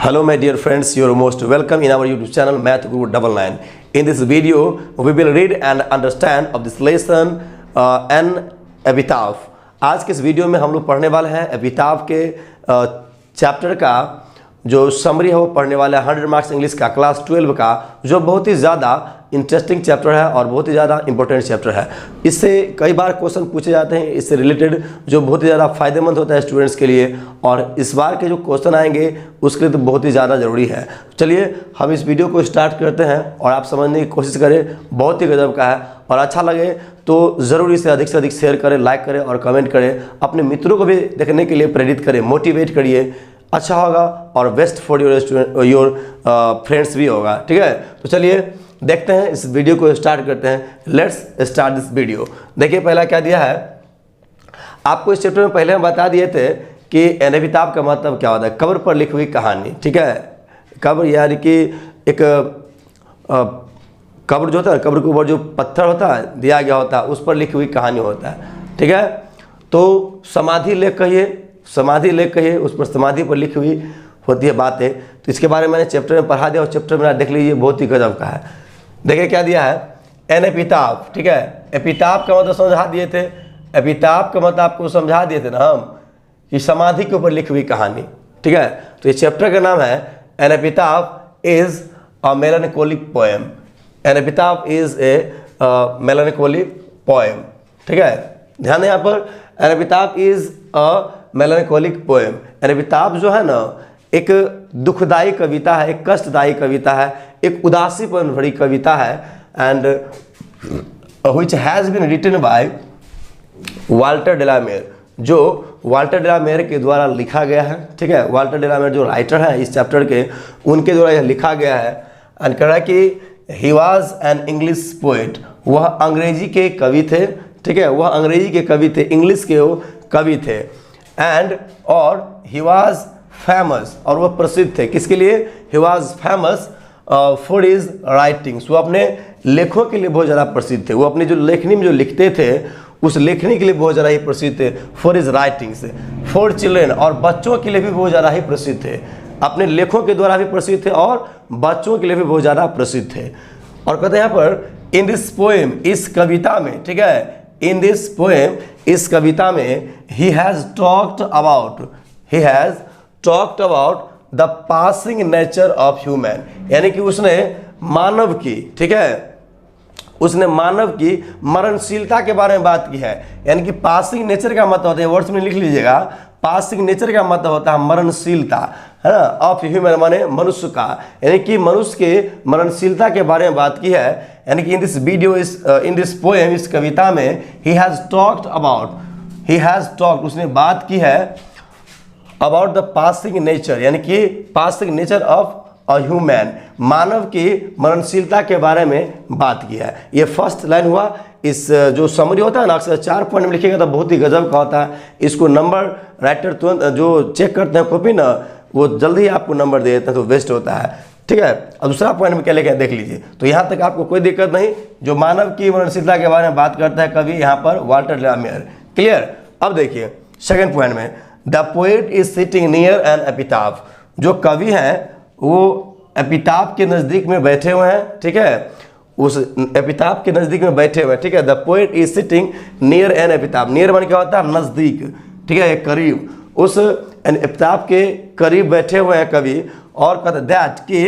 Hello my dear friends, you are most welcome in our YouTube channel Math Guru 99. In this video, we will read and understand of this lesson an epitaph. आज के इस video में हम लोग पढ़ने वाले हैं epitaph के चैप्टर का जो समरी है वो पढ़ने वाला है 100 मार्क्स इंग्लिश का क्लास 12 का, जो बहुत ही ज़्यादा इंटरेस्टिंग चैप्टर है और बहुत ही ज़्यादा इंपॉर्टेंट चैप्टर है। इससे कई बार क्वेश्चन पूछे जाते हैं इससे रिलेटेड, जो बहुत ही ज़्यादा फायदेमंद होता है स्टूडेंट्स के लिए, और इस बार के जो क्वेश्चन आएंगे उसके लिए तो बहुत ही ज़्यादा ज़रूरी है। चलिए हम इस वीडियो को स्टार्ट करते हैं और आप समझने की कोशिश करें, बहुत ही गजब का है। और अच्छा लगे तो ज़रूर इसे अधिक से अधिक शेयर करें, लाइक करें और कमेंट करें, अपने मित्रों को भी देखने के लिए प्रेरित करें, मोटिवेट करिए, अच्छा होगा और बेस्ट फॉर योर फ्रेंड्स भी होगा। ठीक है, तो चलिए देखते हैं, इस वीडियो को स्टार्ट करते हैं। Let's start this video. देखिए पहला क्या दिया है आपको। इस चैप्टर में पहले हम बता दिए थे कि एपिटाफ का मतलब क्या होता है, कब्र पर लिखी हुई कहानी। ठीक है, कब्र यानी कि एक कब्र जो होता है, कब्र के ऊपर जो पत्थर होता है दिया गया होता है, उस पर लिखी हुई कहानी होता है। ठीक है, तो समाधि लेख कहिए, समाधि लेख कहिए, उस पर समाधि पर लिखी हुई होती है बातें। तो इसके बारे में मैंने चैप्टर में पढ़ा दिया और चैप्टर में देख लीजिए, बहुत ही गजब का है। देखिए क्या दिया है, एन एपिटाफ। ठीक है, एपिटाफ का मतलब समझा दिए थे, एपिटाफ का मतलब आपको समझा दिए थे ना हम कि समाधि के ऊपर लिखी हुई कहानी। ठीक है, तो ये चैप्टर का नाम है an epitaph is a melancholic poem. An epitaph is a melancholic poem. ठीक है, ध्यान है यहाँ पर, an epitaph is a melancholic poem. An epitaph जो है ना एक दुखदाई कविता है, एक कष्टदायी कविता है, एक उदासीपन भरी कविता है, and which has been written by Walter de la Mare, जो वाल्टर डेलामेर के द्वारा लिखा गया है। ठीक है, वाल्टर डेलामेर जो राइटर है इस चैप्टर के, उनके द्वारा यह लिखा गया है। एंड कह रहा है कि he was an English poet, वह अंग्रेजी के कवि थे। ठीक है, वह अंग्रेजी के कवि थे, इंग्लिश के वो कवि थे। एंड और ही वॉज फेमस, और वह प्रसिद्ध थे किसके लिए, he was famous for his writings, वो अपने लेखों के लिए बहुत ज़्यादा प्रसिद्ध थे। वो अपनी जो लेखनी में जो लिखते थे उस लेखनी के लिए बहुत ज़्यादा ही प्रसिद्ध थे। For his writings, for children, और बच्चों के लिए भी बहुत ज़्यादा ही प्रसिद्ध थे। अपने लेखों के द्वारा भी प्रसिद्ध थे और बच्चों के लिए भी बहुत ज़्यादा प्रसिद्ध थे। और कहते हैं यहाँ पर इन दिस पोएम, इस कविता में, ठीक है, इन दिस पोएम, इस कविता में he has talked about the passing nature of human, यानी कि उसने मानव की, ठीक है, उसने मानव की मरणशीलता के बारे में बात की है। यानी कि पासिंग नेचर का मतलब होता है, वर्ड्स में लिख लीजिएगा, पासिंग नेचर का मतलब होता है मरणशीलता, है ना, ऑफ ह्यूमन माने मनुष्य का, यानी कि मनुष्य के मरणशीलता के बारे में बात की है। यानी कि in this video, in this poem, इस कविता में ही हैज़ टॉक्ड, उसने बात की है अबाउट द पासिंग नेचर, यानी कि passing nature of a human, मानव की मरणशीलता के बारे में बात की है। ये फर्स्ट लाइन हुआ। इस जो समरी होता है ना, अक्सर 4 पॉइंट में लिखेगा तो बहुत ही गजब का होता है। इसको नंबर राइटर तुरंत जो चेक करते हैं कॉपी ना, वो जल्दी ही आपको नंबर दे देते हैं, तो वेस्ट होता है। ठीक है, अब दूसरा पॉइंट में क्या लिखा है देख लीजिए, तो यहाँ तक आपको कोई दिक्कत नहीं। जो मानव की मरणशीलता के बारे में बात करता है कवि यहाँ पर वाल्टर डेलामेर। क्लियर। अब देखिए सेकेंड पॉइंट में, the poet is sitting near an epitaph, जो कवि हैं वो एपिटाफ के नज़दीक में बैठे हुए हैं। ठीक है, उस एपिटाफ के नज़दीक में बैठे हुए हैं। ठीक है, the poet is sitting near an epitaph, near mean क्या होता है, नज़दीक, ठीक है, करीब, उस एपिटाफ के करीब बैठे हुए हैं कवि। और कहते दैट कि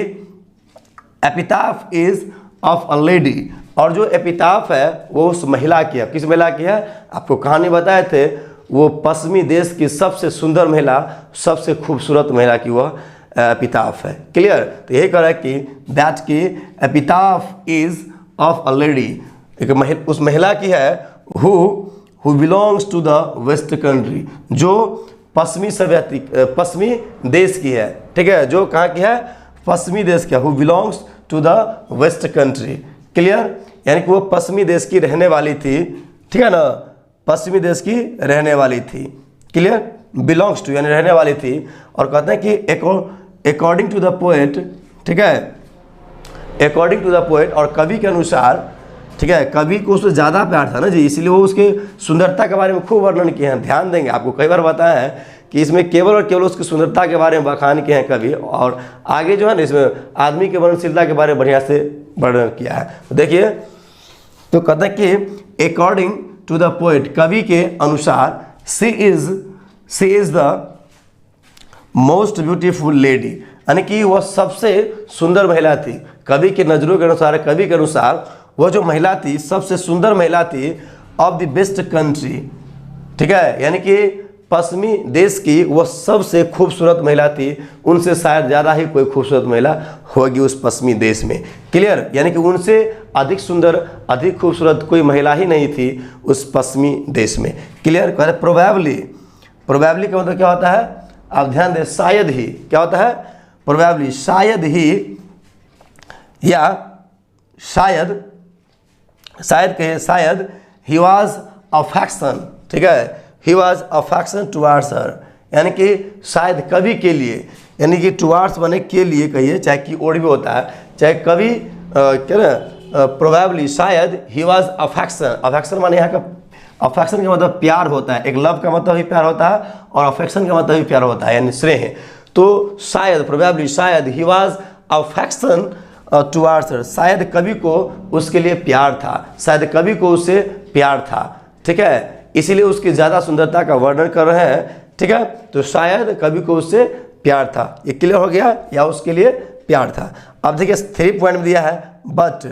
epitaph is of a lady, और जो एपिटाफ है वो उस महिला की है। किस महिला की है, आपको कहानी बताए थे, वो पश्चिमी देश की सबसे सुंदर महिला, सबसे खूबसूरत महिला की वह एपिटाफ है। क्लियर। तो यही कह रहा है कि दैट की epitaph is of a lady, एक उस महिला की है, who belongs to the west country, जो पश्चिमी देश की है। ठीक है, जो कहाँ की है, पश्चिमी देश की है, who belongs to the west country. Clear, यानी कि वो पश्चिमी देश की रहने वाली थी। ठीक है ना, पश्चिमी देश की रहने वाली थी। क्लियर, बिलोंग्स टू यानी रहने वाली थी। और कहते हैं कि अकॉर्डिंग टू द पोएट, ठीक है, अकॉर्डिंग टू द पोएट, और कवि के अनुसार, ठीक है, कवि को उससे ज़्यादा प्यार था ना जी, इसलिए वो उसके सुंदरता के बारे में खूब वर्णन किए हैं। ध्यान देंगे, आपको कई बार बताया है कि इसमें केवल और केवल उसकी सुंदरता के बारे में बखान किए हैं कवि, और आगे जो है ना इसमें आदमी के वर्णनशीलता के बारे में बढ़िया से वर्णन किया है। तो देखिए, तो कहते हैं कि अकॉर्डिंग टू द पोएट, कवि के अनुसार, she is the most beautiful lady, यानी कि वह सबसे सुंदर महिला थी। कवि की नज़रों के अनुसार, कवि के अनुसार वह जो महिला थी सबसे सुंदर महिला थी ऑफ द बेस्ट कंट्री, ठीक है, यानी कि पश्चिमी देश की वह सबसे खूबसूरत महिला थी। उनसे शायद ज़्यादा ही कोई खूबसूरत महिला होगी उस पश्चिमी देश में। क्लियर, यानी कि उनसे अधिक सुंदर, अधिक खूबसूरत कोई महिला ही नहीं थी उस पश्चिमी देश में। क्लियर, कहते प्रोबेबली, प्रोबेबली का मतलब क्या होता है, आप ध्यान दें, शायद ही, क्या होता है, प्रोबेबली शायद ही, या शायद, शायद कहे शायद, ही वॉज अफेक्शन, ठीक है, ही वॉज अफेक्शन टुवार्ड्स हर, यानी कि शायद कवि के लिए, यानी कि टुवार्ड्स बने के लिए कहिए, चाहे की ओर भी होता है, चाहे कवि क्या ना, प्रोबेबली शायद ही वॉज अफेक्शन, अफेक्शन माने यहाँ का, अफेक्शन का मतलब प्यार होता है, एक लव का मतलब भी प्यार होता है और अफेक्शन का मतलब भी प्यार होता है, यानी स्नेह। तो शायद, प्रोबेबली शायद, ही वॉज अफेक्शन टुवार्ड्स हर, शायद कवि को उसके लिए प्यार था, शायद कवि को उससे प्यार था, ठीक है, इसीलिए उसकी ज़्यादा सुंदरता का वर्णन कर रहे हैं, ठीक है। तो शायद कवि को उससे प्यार था, ये क्लियर हो गया, या उसके लिए प्यार था। अब देखिए 3 पॉइंट में दिया है, बट,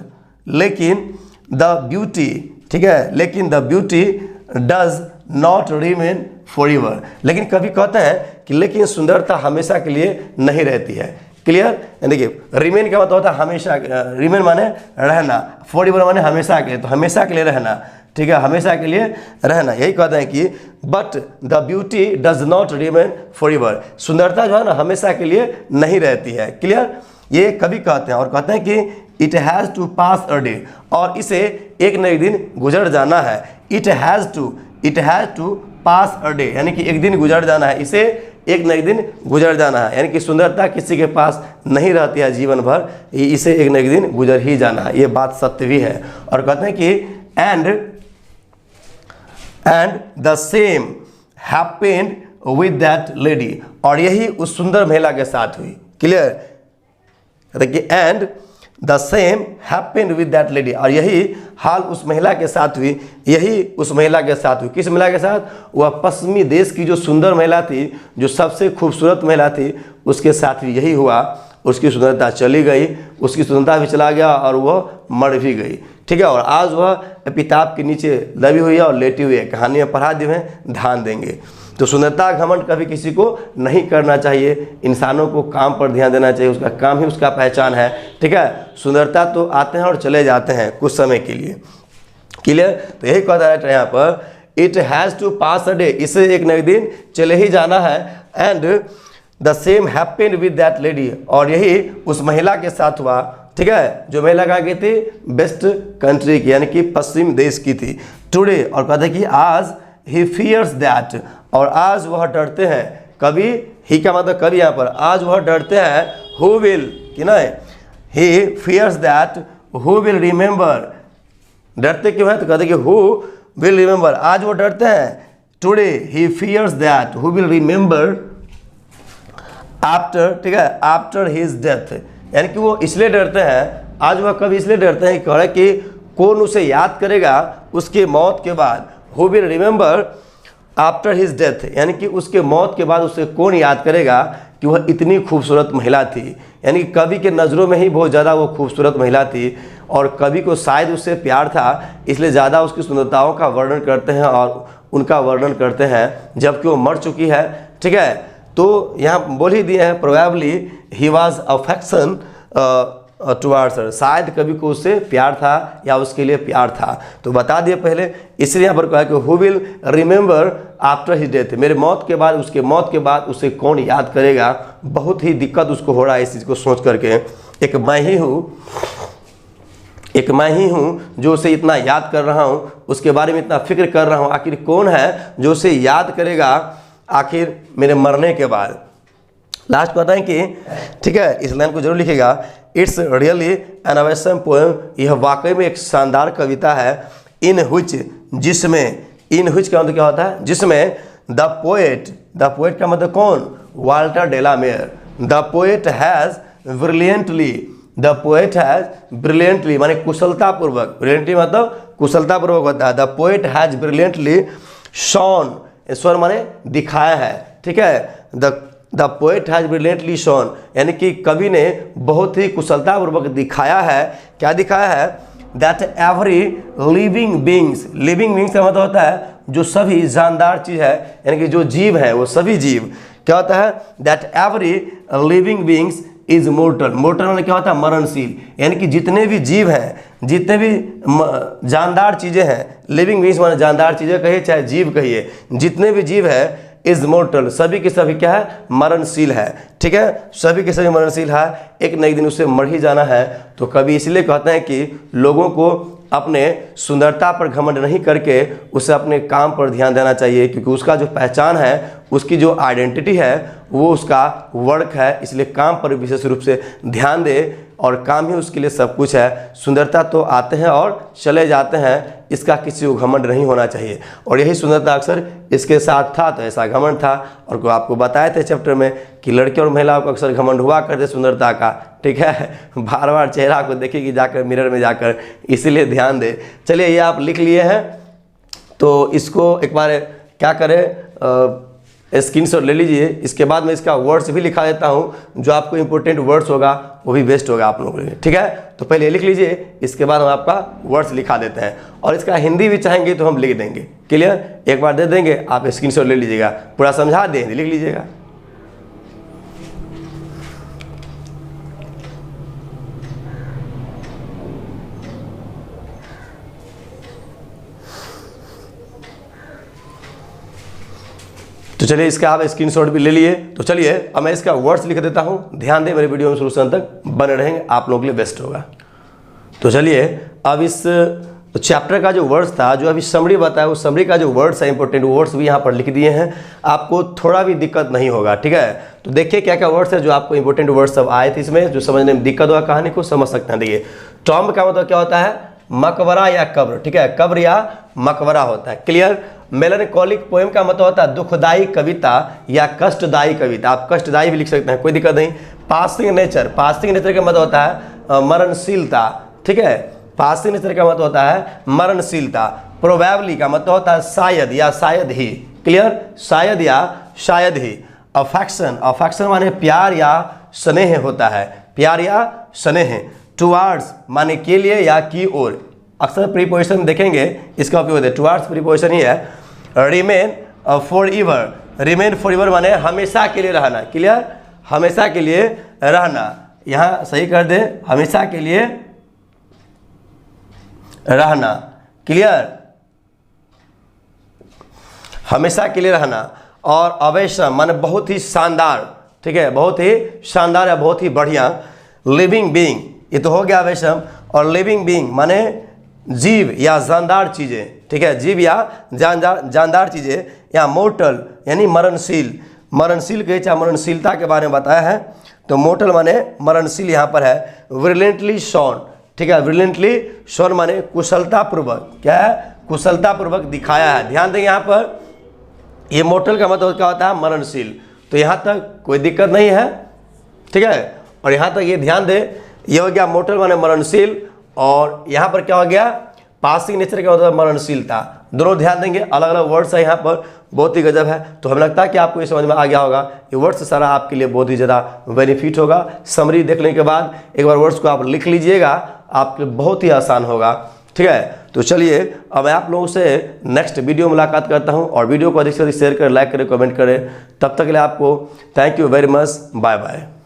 लेकिन द ब्यूटी, ठीक है, लेकिन the beauty does not remain forever, लेकिन कवि कहते हैं कि लेकिन सुंदरता हमेशा के लिए नहीं रहती है। क्लियर, देखिए रिमेन का मतलब होता है हमेशा, रिमेन माने रहना, फॉरएवर माने हमेशा के लिए, तो हमेशा के लिए रहना, ठीक है, हमेशा के लिए रहना, यही कहते हैं कि but the beauty does not remain forever, सुंदरता जो है ना हमेशा के लिए नहीं रहती है। क्लियर, ये कभी कहते हैं, और कहते हैं कि it has to pass a day, और इसे एक न एक दिन गुजर जाना है। It has to pass a day, यानी कि एक दिन गुजर जाना है, इसे एक न एक दिन गुजर जाना है, यानी कि सुंदरता किसी के पास नहीं रहती है जीवन भर, इसे एक न एक दिन गुजर ही जाना है, ये बात सत्य भी है। और कहते हैं कि and the same happened with that lady, और यही उस सुंदर महिला के साथ हुई। क्लियर, देखिए and the same happened with that lady, और यही हाल उस महिला के साथ हुई, यही उस महिला के साथ हुई। किस महिला के साथ, वह पश्चिमी देश की जो सुंदर महिला थी, जो सबसे खूबसूरत महिला थी, उसके साथ भी यही हुआ। उसकी सुंदरता चली गई, उसकी सुंदरता भी चला गया और वह मर भी गई, ठीक है। और आज वह एपिताफ के नीचे दबी हुई है और लेटी हुई है, कहानी में पढ़ा दिए हैं, ध्यान देंगे। तो सुंदरता का घमंड कभी किसी को नहीं करना चाहिए, इंसानों को काम पर ध्यान देना चाहिए, उसका काम ही उसका पहचान है, ठीक है। सुंदरता तो आते हैं और चले जाते हैं कुछ समय के लिए। क्लियर, तो यही कहता है यहाँ पर, it has to pass a day, इसे एक न एक दिन चले ही जाना है। And the same happened with that lady, और यही उस महिला के साथ हुआ, ठीक है, जो महिला कहाँ की थी, बेस्ट कंट्री की, यानी कि पश्चिम देश की थी। टुडे, और कहते कि आज ही फियर्स दैट, और आज वह डरते हैं, कभी ही का मतलब कभी यहाँ पर, आज वह डरते हैं, हु विल, कि नहीं, he fears that who will remember, डरते क्यों है, तो कहते कि हु विल रिमेंबर, आज वो डरते हैं। Today he fears that who will remember after, ठीक है, आफ्टर हिज डेथ, यानी कि वो इसलिए डरते हैं, आज वह कभी इसलिए डरते हैं कह रहे कि कौन उसे याद करेगा उसके मौत के बाद, who will remember after his death, यानी कि उसके मौत के बाद उसे कौन याद करेगा कि वह इतनी खूबसूरत महिला थी। यानी कि कवि के नज़रों में ही बहुत ज़्यादा वो खूबसूरत महिला थी, और कवि को शायद उससे प्यार था, इसलिए ज़्यादा उसकी सुंदरताओं का वर्णन करते हैं और उनका वर्णन करते हैं, जबकि वो मर चुकी है, ठीक है। तो यहाँ बोल ही दिए हैं, probably he was affection towards her, शायद कवि को उससे प्यार था या उसके लिए प्यार था, तो बता दिए पहले। इसलिए यहाँ पर कहा कि who will remember after his death, मेरे मौत के बाद, उसके मौत के बाद उसे कौन याद करेगा। बहुत ही दिक्कत उसको हो रहा है इस चीज़ को सोच करके, एक मैं ही हूँ जो उसे इतना याद कर रहा हूँ, उसके बारे में इतना फिक्र कर रहा हूँ, आखिर कौन है जो उसे याद करेगा आखिर मेरे मरने के बाद। लास्ट पता है कि, ठीक है, इस लाइन को जरूर लिखिएगा, it's really an awesome poem, यह वाकई में एक शानदार कविता है। इन हुच, जिसमें, इन हुच का मतलब क्या होता है, जिसमें द पोएट का मतलब कौन, Walter de la Mare. The poet has brilliantly माने कुशलतापूर्वक, ब्रिलियंटली मतलब कुशलतापूर्वक होता है। The poet has brilliantly shown, स्वर माने दिखाया है, ठीक है। The poet has brilliantly shown यानी कि कवि ने बहुत ही कुशलतापूर्वक दिखाया है, क्या दिखाया है, दैट एवरी लिविंग बींग्स का मतलब होता है जो सभी जानदार चीज़ है, यानी कि जो जीव है वो सभी जीव, क्या होता है, that every living beings is mortar मतलब क्या होता है, मरणशील, यानी कि जितने भी जीव हैं, जितने भी जानदार चीज़ें हैं, लिविंग बींग्स माने जानदार चीज़ें कहिए चाहे जीव कहिए, जितने भी जीव है इज मोर्टल सभी के सभी क्या है, मरणशील है, ठीक है, सभी के सभी मरणशील है, एक न एक दिन उसे मर ही जाना है। तो कवि इसलिए कहते हैं कि लोगों को अपने सुंदरता पर घमंड नहीं करके उसे अपने काम पर ध्यान देना चाहिए, क्योंकि उसका जो पहचान है, उसकी जो आइडेंटिटी है वो उसका वर्क है, इसलिए काम पर विशेष रूप से ध्यान दे और काम ही उसके लिए सब कुछ है। सुंदरता तो आते हैं और चले जाते हैं, इसका किसी को घमंड नहीं होना चाहिए, और यही सुंदरता अक्सर इसके साथ था, तो ऐसा घमंड था। और को आपको बताए थे चैप्टर में कि लड़के और महिलाओं को अक्सर घमंड हुआ करते सुंदरता का, ठीक है, बार बार चेहरा को देखेगी जाकर मिरर में जाकर, इसीलिए ध्यान दे। चलिए ये आप लिख लिए हैं, तो इसको एक बार क्या करें, स्क्रीनशॉट ले लीजिए। इसके बाद मैं इसका वर्ड्स भी लिखा देता हूँ, जो आपको इंपॉर्टेंट वर्ड्स होगा वो भी बेस्ट होगा आप लोगों के लिए, ठीक है। तो पहले ये लिख लीजिए, इसके बाद हम आपका वर्ड्स लिखा देते हैं, और इसका हिंदी भी चाहेंगे तो हम लिख देंगे, क्लियर, एक बार दे देंगे, आप स्क्रीनशॉट ले लीजिएगा, पूरा समझा दें, लिख लीजिएगा। तो चलिए इसका आप स्क्रीनशॉट भी ले लिए। तो चलिए अब मैं इसका वर्ड्स लिख देता हूँ, ध्यान दें, मेरे वीडियो में शुरू से अंत तक बने रहेंगे, आप लोगों के लिए बेस्ट होगा। तो चलिए अब इस चैप्टर का जो वर्ड्स था, जो अभी समरी बताया, उस समरी का जो वर्ड्स है, इंपॉर्टेंट वर्ड्स भी यहाँ पर लिख दिए हैं, आपको थोड़ा भी दिक्कत नहीं होगा, ठीक है। तो देखिए क्या क्या वर्ड्स है जो आपको इंपॉर्टेंट वर्ड्स सब आए थे इसमें, जो समझने में दिक्कत हुआ, कहानी को समझ सकते हैं। देखिए टॉम्ब का मतलब क्या होता है, मकबरा या कब्र, ठीक है, कब्र या मकबरा होता है, क्लियर। मेलनकॉलिक पोएम का मतलब होता है दुखदाई कविता या कष्टदायी कविता, आप कष्टदायी भी लिख सकते हैं, कोई दिक्कत नहीं। पासिंग नेचर का मतलब होता है मरणशीलता, ठीक है, पासिंग नेचर का मतलब होता है मरणशीलता। प्रोबेबली का मतलब होता है शायद या शायद ही, क्लियर, शायद या शायद ही। अफेक्शन माने प्यार या स्नेह होता है, प्यार या स्नेह। टुवार्ड्स माने के लिए या की ओर, अक्सर प्रीपोजिशन देखेंगे इसका उपयोग होता है, टुवार्ड्स प्रीपोजिशन ही है। रिमेन फॉर एवर माने हमेशा के लिए रहना, क्लियर, हमेशा के लिए रहना, यहाँ सही कर दे, हमेशा के लिए रहना, क्लियर, हमेशा के लिए रहना। और अवश्य माने बहुत ही शानदार, ठीक है, बहुत ही शानदार या बहुत ही बढ़िया। लिविंग बीइंग, ये तो हो गया अवश्य, और लिविंग बीइंग माने जीव या जानदार चीज़ें, ठीक है, जीव या जानदार चीज़ें। या मोर्टल यानी मरणशील के चाहे मरणशीलता के बारे में बताया है, तो मोर्टल माने मरणशील यहाँ पर है। ब्रिलियंटली शॉन, ठीक है, ब्रिलियंटली शॉन माने कुशलतापूर्वक, क्या है, कुशलतापूर्वक दिखाया है। ध्यान दें यहाँ पर, ये मोर्टल का मतलब क्या होता है, मरणशील, तो यहाँ तक कोई दिक्कत नहीं है, ठीक है। और यहाँ तक ये ध्यान दे, ये हो गया मोर्टल माने मरणशील, और यहाँ पर क्या हो गया, पासिंग नेचर का मतलब मरणशीलता। दोनों ध्यान देंगे, अलग अलग वर्ड्स है यहाँ पर, बहुत ही गजब है। तो हमें लगता है कि आपको ये समझ में आ गया होगा, ये वर्ड्स सारा आपके लिए बहुत ही ज़्यादा बेनिफिट होगा। समरी देखने के बाद एक बार वर्ड्स को आप लिख लीजिएगा, आपके बहुत ही आसान होगा, ठीक है। तो चलिए अब मैं आप लोगों से नेक्स्ट वीडियो मुलाकात करता हूँ, और वीडियो को अधिक से अधिक शेयर करें, लाइक करें, कमेंट करें। तब तक के लिए आपको thank you very much, bye bye.